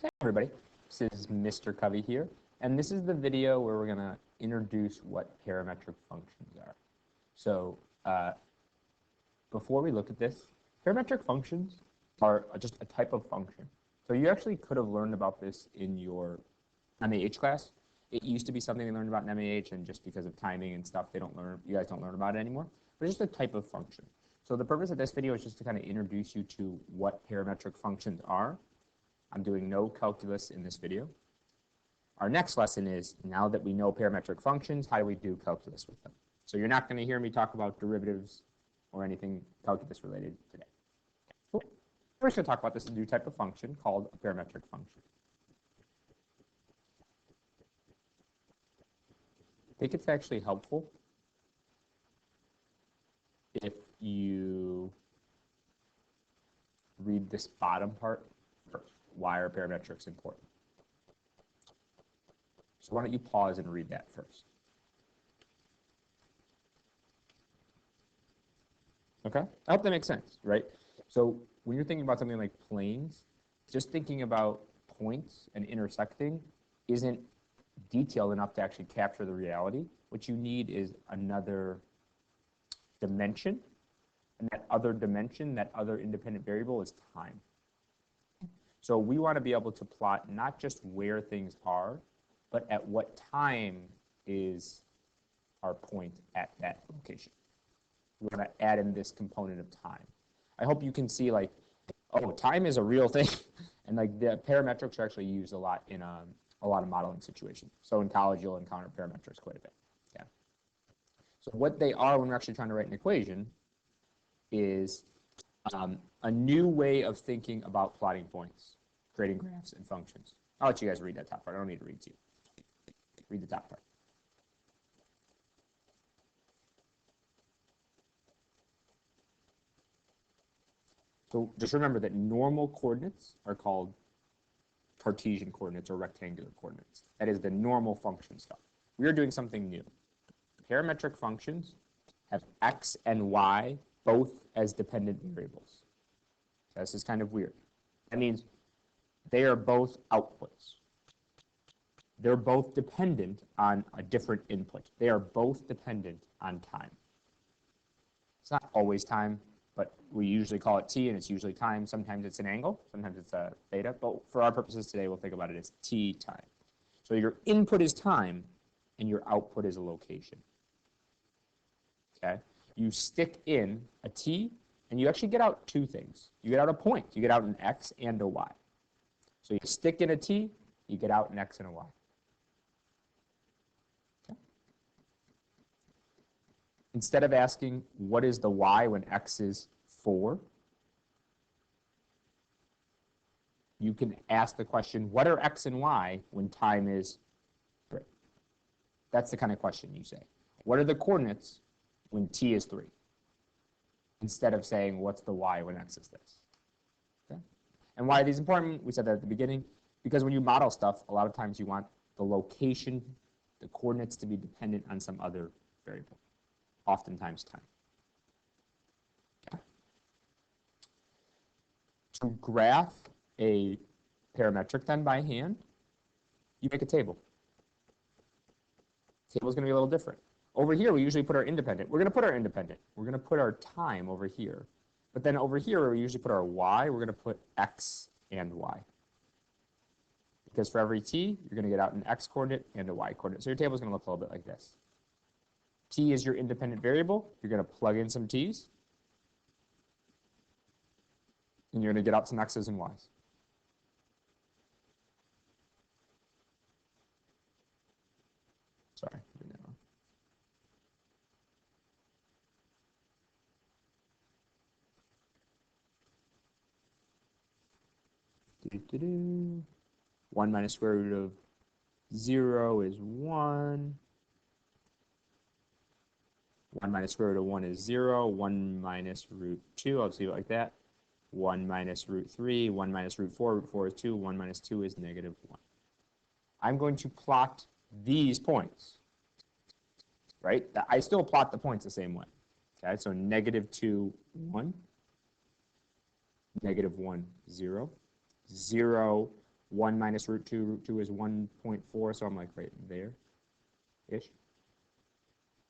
Hey everybody, this is Mr. Covey here, and this is the video where we're going to introduce what parametric functions are. So before we look at this, parametric functions are just a type of function. So you actually could have learned about this in your MAH class. It used to be something they learned about in MAH, and just because of timing and stuff, you guys don't learn about it anymore. But it's just a type of function. So the purpose of this video is just to kind of introduce you to what parametric functions are. I'm doing no calculus in this video. Our next lesson is, now that we know parametric functions, how do we do calculus with them? So you're not going to hear me talk about derivatives or anything calculus related today. Cool. We're just going to talk about this new type of function called a parametric function. I think it's actually helpful if you read this bottom part first. Why are parametrics important? So why don't you pause and read that first? Okay, I hope that makes sense, right? So when you're thinking about something like planes, just thinking about points and intersecting isn't detailed enough to actually capture the reality. What you need is another dimension, and that other dimension, that other independent variable, is time. So we want to be able to plot not just where things are, but at what time is our point at that location. We're going to add in this component of time. I hope you can see, like, oh, time is a real thing. And like the parametrics are actually used a lot in a lot of modeling situations. So in college, you'll encounter parametrics quite a bit. Yeah. So what they are when we're actually trying to write an equation is a new way of thinking about plotting points, creating graphs and functions. I'll let you guys read that top part. I don't need to read to you. Read the top part. So just remember that normal coordinates are called Cartesian coordinates or rectangular coordinates. That is the normal function stuff. We are doing something new. Parametric functions have x and y both as dependent variables. So this is kind of weird. That means they are both outputs. They're both dependent on a different input. They are both dependent on time. It's not always time, but we usually call it t, and it's usually time. Sometimes it's an angle, sometimes it's a theta, but for our purposes today, we'll think about it as t time. So your input is time, and your output is a location. Okay? You stick in a t, and you actually get out two things. You get out a point. You get out an x and a y. So you stick in a t, you get out an x and a y. Okay? Instead of asking, what is the y when x is 4, you can ask the question, what are x and y when time is 3? That's the kind of question you say. What are the coordinates when t is 3? Instead of saying, what's the y when x is this? Okay? And why are these important? We said that at the beginning. Because when you model stuff, a lot of times you want the location, the coordinates, to be dependent on some other variable, oftentimes time. Okay. To graph a parametric then by hand, you make a table. The table is going to be a little different. Over here, we usually put our independent. We're going to put our independent. We're going to put our time over here. But then over here, where we usually put our y, we're going to put x and y. Because for every t, you're going to get out an x coordinate and a y coordinate. So your table is going to look a little bit like this. T is your independent variable. You're going to plug in some t's. And you're going to get out some x's and y's. Sorry. Do-do-do. 1 minus square root of 0 is 1. 1 minus square root of 1 is 0. 1 minus root 2, I'll just leave it like that. 1 minus root 3, 1 minus root 4. Root 4 is 2. 1 minus 2 is negative 1. I'm going to plot these points, right? I still plot the points the same way. Okay, so negative 2, 1. Negative 1, 0. 0, 1 minus root 2. Root 2 is 1.4, so I'm like right there-ish.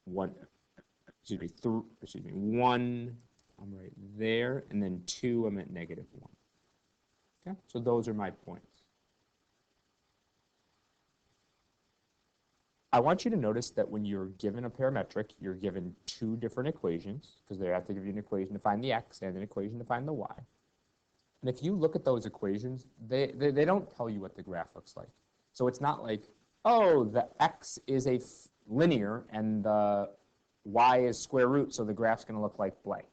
1, excuse me, 1, I'm right there, and then 2, I'm at negative 1. Okay, so those are my points. I want you to notice that when you're given a parametric, you're given two different equations, because they have to give you an equation to find the x and an equation to find the y. And if you look at those equations, they don't tell you what the graph looks like. So it's not like, oh, the x is a linear and the y is square root, so the graph's going to look like blank.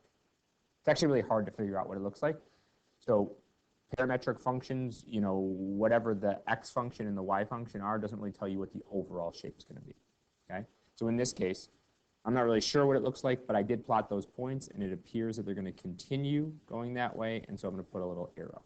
It's actually really hard to figure out what it looks like. So parametric functions, you know, whatever the x function and the y function are, doesn't really tell you what the overall shape is going to be. Okay? So in this case, I'm not really sure what it looks like, but I did plot those points, and it appears that they're going to continue going that way, and so I'm going to put a little arrow.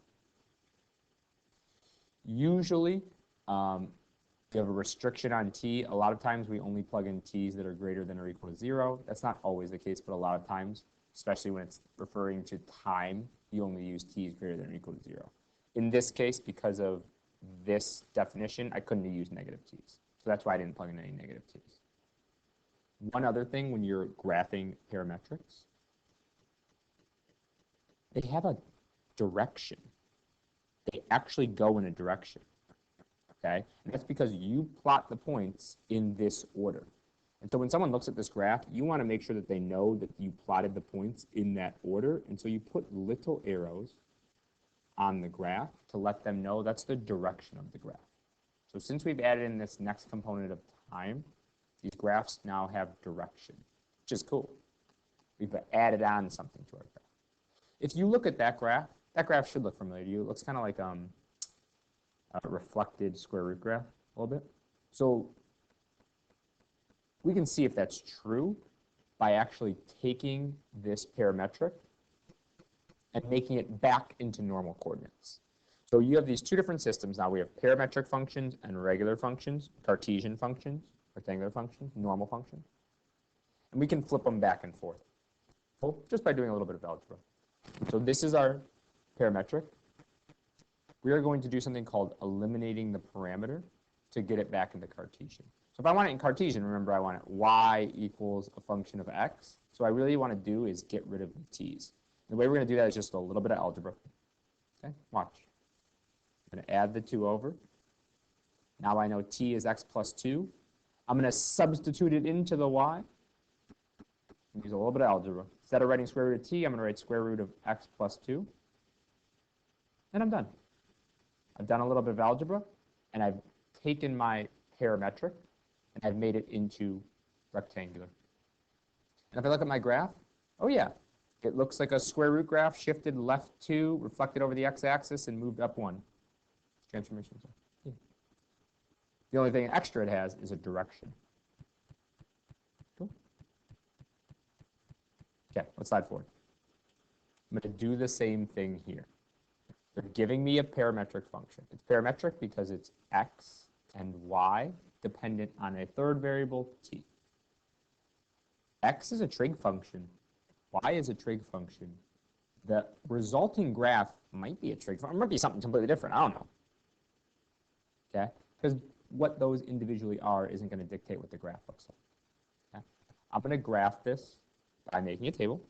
Usually, if you have a restriction on t, a lot of times we only plug in t's that are greater than or equal to 0. That's not always the case, but a lot of times, especially when it's referring to time, you only use t's greater than or equal to 0. In this case, because of this definition, I couldn't use negative t's. So that's why I didn't plug in any negative t's. One other thing when you're graphing parametrics, they have a direction. They actually go in a direction, okay? And that's because you plot the points in this order. And so when someone looks at this graph, you want to make sure that they know that you plotted the points in that order. And so you put little arrows on the graph to let them know that's the direction of the graph. So since we've added in this next component of time, these graphs now have direction, which is cool. We've added on something to our graph. If you look at that graph should look familiar to you. It looks kind of like a reflected square root graph a little bit. So we can see if that's true by actually taking this parametric and making it back into normal coordinates. So you have these two different systems now. We have parametric functions and regular functions, Cartesian functions, rectangular functions, normal functions. And we can flip them back and forth just by doing a little bit of algebra. So this is our parametric. We are going to do something called eliminating the parameter to get it back into Cartesian. So if I want it in Cartesian, remember I want it y equals a function of x. So what I really want to do is get rid of the t's. The way we're going to do that is just a little bit of algebra. Okay, watch. I'm going to add the 2 over. Now I know t is x plus 2. I'm going to substitute it into the y. Use a little bit of algebra. Instead of writing square root of t, I'm going to write square root of x plus 2. And I'm done. I've done a little bit of algebra, and I've taken my parametric, and I've made it into rectangular. And if I look at my graph, oh yeah, it looks like a square root graph shifted left 2, reflected over the x-axis, and moved up 1. Transformation. Yeah. The only thing extra it has is a direction. Cool. Okay, let's slide forward. I'm going to do the same thing here. They're giving me a parametric function. It's parametric because it's x and y dependent on a third variable, t. X is a trig function. Y is a trig function. The resulting graph might be a trig function. It might be something completely different. I don't know. Okay? Because what those individually are isn't going to dictate what the graph looks like. Okay? I'm going to graph this by making a table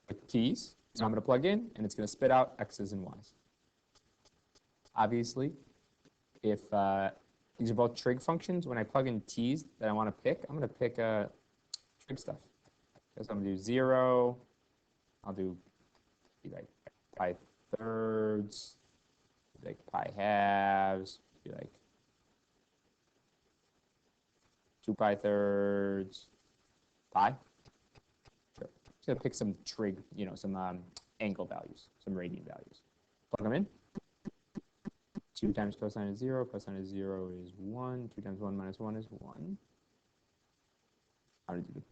with t's. So I'm going to plug in, and it's going to spit out x's and y's. Obviously, if these are both trig functions, when I plug in t's that I want to pick, I'm going to pick trig stuff. So I'm going to do 0. I'll do like pi thirds, like pi halves, be like 2 pi thirds, pi. Sure. Just going to pick some trig, you know, some angle values, some radian values. Plug them in. 2 times cosine of 0. Cosine of 0 is 1. 2 times 1 minus 1 is 1. How did you do?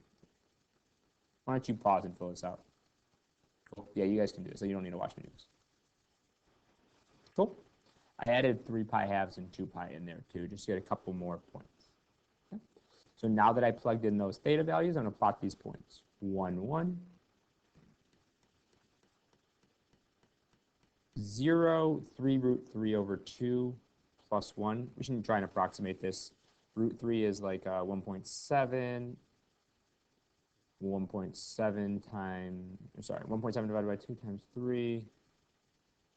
Why don't you pause and fill this out? Cool. Yeah, you guys can do this, so you don't need to watch me do this. Cool. I added 3 pi halves and 2 pi in there, too, just to get a couple more points. Okay. So now that I plugged in those theta values, I'm going to plot these points. 1, 1. 0, 3 root 3 over 2 plus 1. We should try and approximate this. Root 3 is like 1.7. 1.7 times, sorry, 1.7 divided by 2 times 3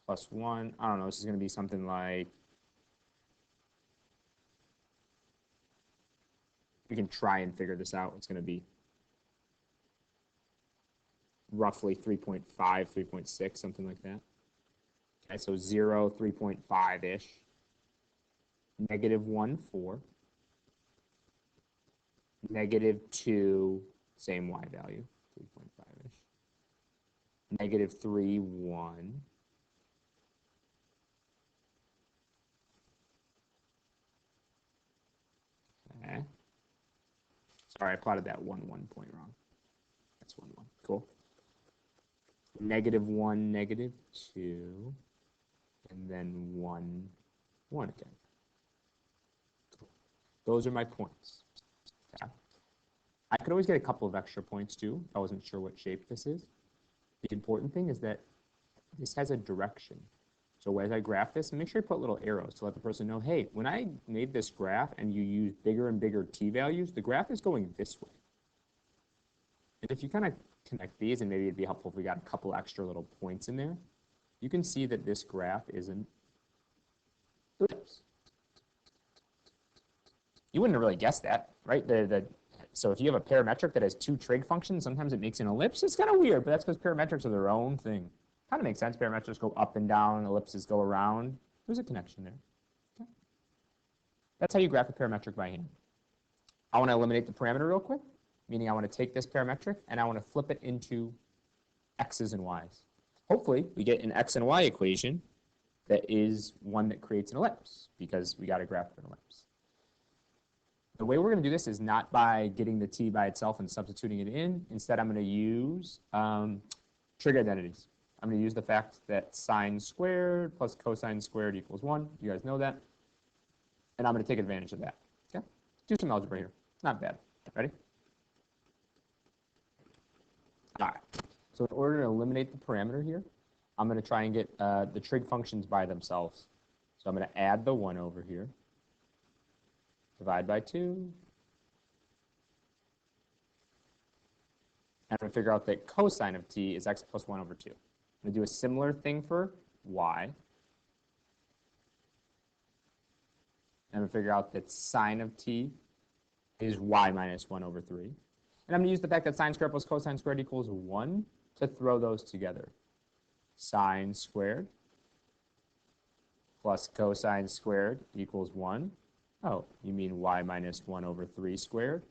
plus 1. I don't know, this is going to be something like, we can try and figure this out. It's going to be roughly 3.5, 3.6, something like that. Okay, so 0, 3.5-ish. Negative 1, 4. Negative 2, same y value, 3.5-ish. Negative 3, 1. Okay. Sorry, I plotted that 1, 1 point wrong. That's 1, 1. Cool. Negative 1, negative 2. And then 1, 1 again. Cool. Those are my points. Okay. I could always get a couple of extra points too. I wasn't sure what shape this is. The important thing is that this has a direction. So as I graph this, make sure you put little arrows to let the person know, hey, when I made this graph and you use bigger and bigger t values, the graph is going this way. And if you kind of connect these, and maybe it'd be helpful if we got a couple extra little points in there, you can see that this graph is an ellipse. You wouldn't have really guessed that, right? So if you have a parametric that has two trig functions, sometimes it makes an ellipse. It's kind of weird, but that's because parametrics are their own thing. Kind of makes sense. Parametrics go up and down, ellipses go around. There's a connection there. Okay. That's how you graph a parametric by hand. I want to eliminate the parameter real quick, meaning I want to take this parametric and I want to flip it into x's and y's. Hopefully, we get an x and y equation that is one that creates an ellipse, because we got to graph an ellipse. The way we're going to do this is not by getting the t by itself and substituting it in. Instead, I'm going to use trig identities. I'm going to use the fact that sine squared plus cosine squared equals 1. You guys know that. And I'm going to take advantage of that. Okay? Do some algebra here. Not bad. Ready? All right. So in order to eliminate the parameter here, I'm going to try and get the trig functions by themselves. So I'm going to add the 1 over here. Divide by 2. And I'm going to figure out that cosine of t is x plus 1 over 2. I'm going to do a similar thing for y. I'm going to figure out that sine of t is y minus 1 over 3. And I'm going to use the fact that sine squared plus cosine squared equals 1 to throw those together. Sine squared plus cosine squared equals 1. Oh, you mean y minus 1 over 3 squared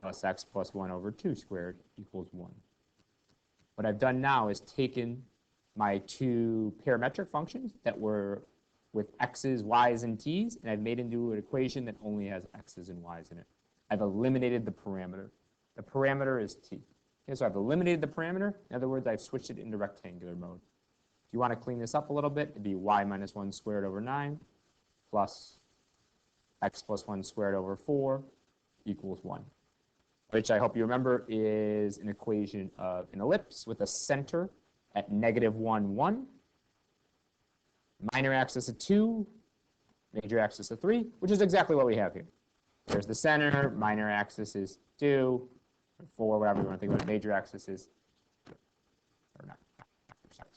plus x plus 1 over 2 squared equals 1. What I've done now is taken my two parametric functions that were with x's, y's, and t's, and I've made into an equation that only has x's and y's in it. I've eliminated the parameter. The parameter is t. Okay, so I've eliminated the parameter. In other words, I've switched it into rectangular mode. If you want to clean this up a little bit, it'd be y minus 1 squared over 9 plus x plus 1 squared over 4 equals 1, which I hope you remember is an equation of an ellipse with a center at negative 1, 1, minor axis of 2, major axis of 3, which is exactly what we have here. There's the center, minor axis is 2, or 4, whatever you want to think about it. Major axis is, or not,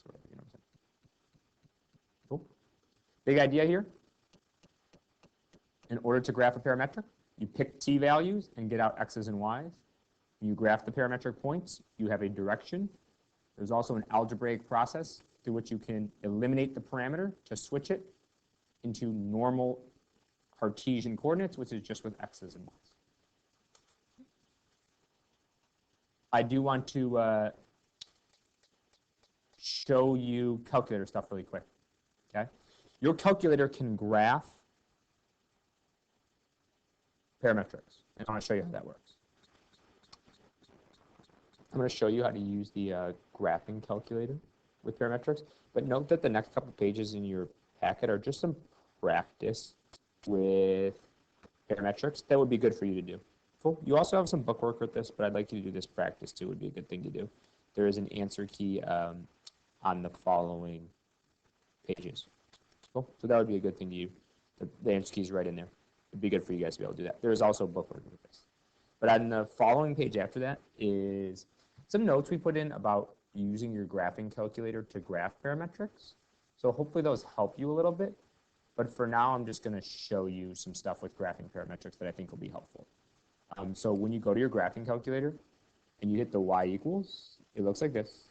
whatever, you know what I'm saying. Cool. Big idea here. In order to graph a parametric, you pick t values and get out x's and y's. When you graph the parametric points, you have a direction. There's also an algebraic process through which you can eliminate the parameter to switch it into normal Cartesian coordinates, which is just with x's and y's. I do want to show you calculator stuff really quick. Okay, your calculator can graph parametrics, and I want to show you how that works. I'm going to show you how to use the graphing calculator with parametrics, but note that the next couple pages in your packet are just some practice with parametrics that would be good for you to do. Cool. You also have some bookwork with this, but I'd like you to do this practice too. Would be a good thing to do. There is an answer key on the following pages. Cool. So that would be a good thing to use. The answer key is right in there. It'd be good for you guys to be able to do that. There is also a booklet with this. But on the following page after that is some notes we put in about using your graphing calculator to graph parametrics. So hopefully those help you a little bit. But for now, I'm just going to show you some stuff with graphing parametrics that I think will be helpful. So when you go to your graphing calculator and you hit the y equals, it looks like this.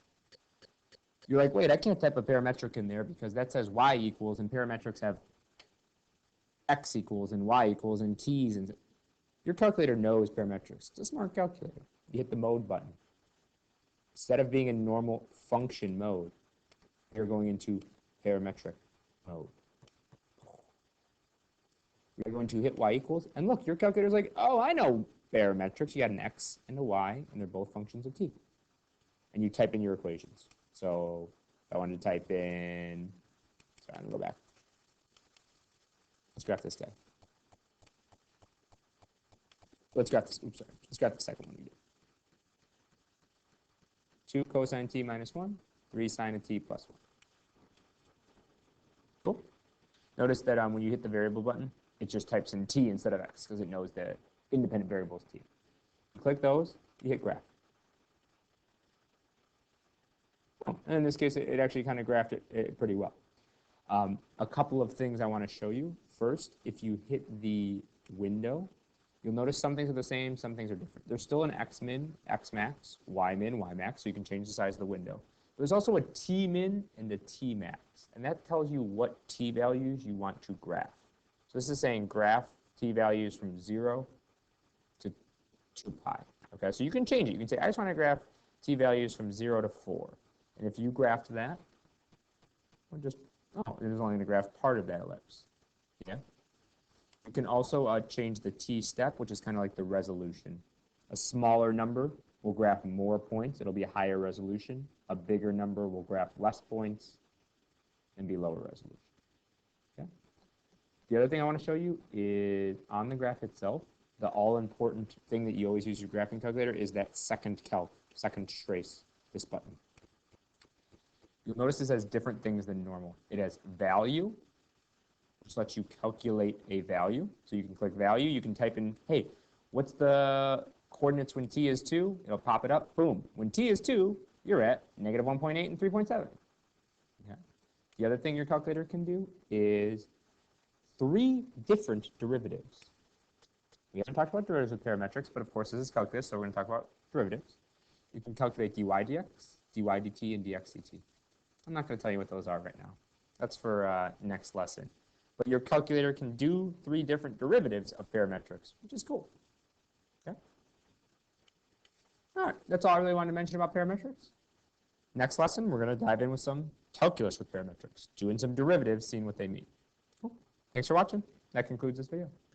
You're like, wait, I can't type a parametric in there because that says y equals, and parametrics have x equals and y equals and t's. And your calculator knows parametrics. It's a smart calculator. You hit the mode button. Instead of being in normal function mode, you're going into parametric mode. You're going to hit y equals, and look, your calculator's like, oh, I know parametrics. You got an x and a y, and they're both functions of t. And you type in your equations. So if I wanted to type in, sorry, I'm going to go back. Let's graph this guy. Let's graph this, oops, sorry. Let's graph the second one we did. 2 cosine t minus 1, 3 sine of t plus 1. Cool. Notice that when you hit the variable button, it just types in t instead of x because it knows the independent variable is t. You click those, you hit graph. And in this case, it actually kind of graphed it pretty well. A couple of things I want to show you. First, if you hit the window, you'll notice some things are the same, some things are different. There's still an x-min, x-max, y-min, y-max, so you can change the size of the window. There's also a t-min and a t-max, and that tells you what t-values you want to graph. So this is saying graph t-values from 0 to 2 pi. Okay, so you can change it. You can say, I just want to graph t-values from 0 to 4. And if you graphed that, or just, oh, it is only going to graph part of that ellipse. Yeah. You can also change the t-step, which is kind of like the resolution. A smaller number will graph more points. It'll be a higher resolution. A bigger number will graph less points and be lower resolution. Okay. The other thing I want to show you is on the graph itself, the all-important thing that you always use your graphing calculator is that second trace, this button. You'll notice this has different things than normal. It has value, which lets you calculate a value. So you can click value. You can type in, hey, what's the coordinates when t is 2? It'll pop it up. Boom. When t is 2, you're at negative 1.8 and 3.7. Okay. The other thing your calculator can do is 3 different derivatives. We haven't talked about derivatives with parametrics, but of course this is calculus, so we're going to talk about derivatives. You can calculate dy dx, dy dt, and dx dt. I'm not going to tell you what those are right now. That's for next lesson. But your calculator can do 3 different derivatives of parametrics, which is cool. Okay. All right, that's all I really wanted to mention about parametrics. Next lesson, we're going to dive in with some calculus with parametrics, doing some derivatives, seeing what they mean. Cool. Thanks for watching. That concludes this video.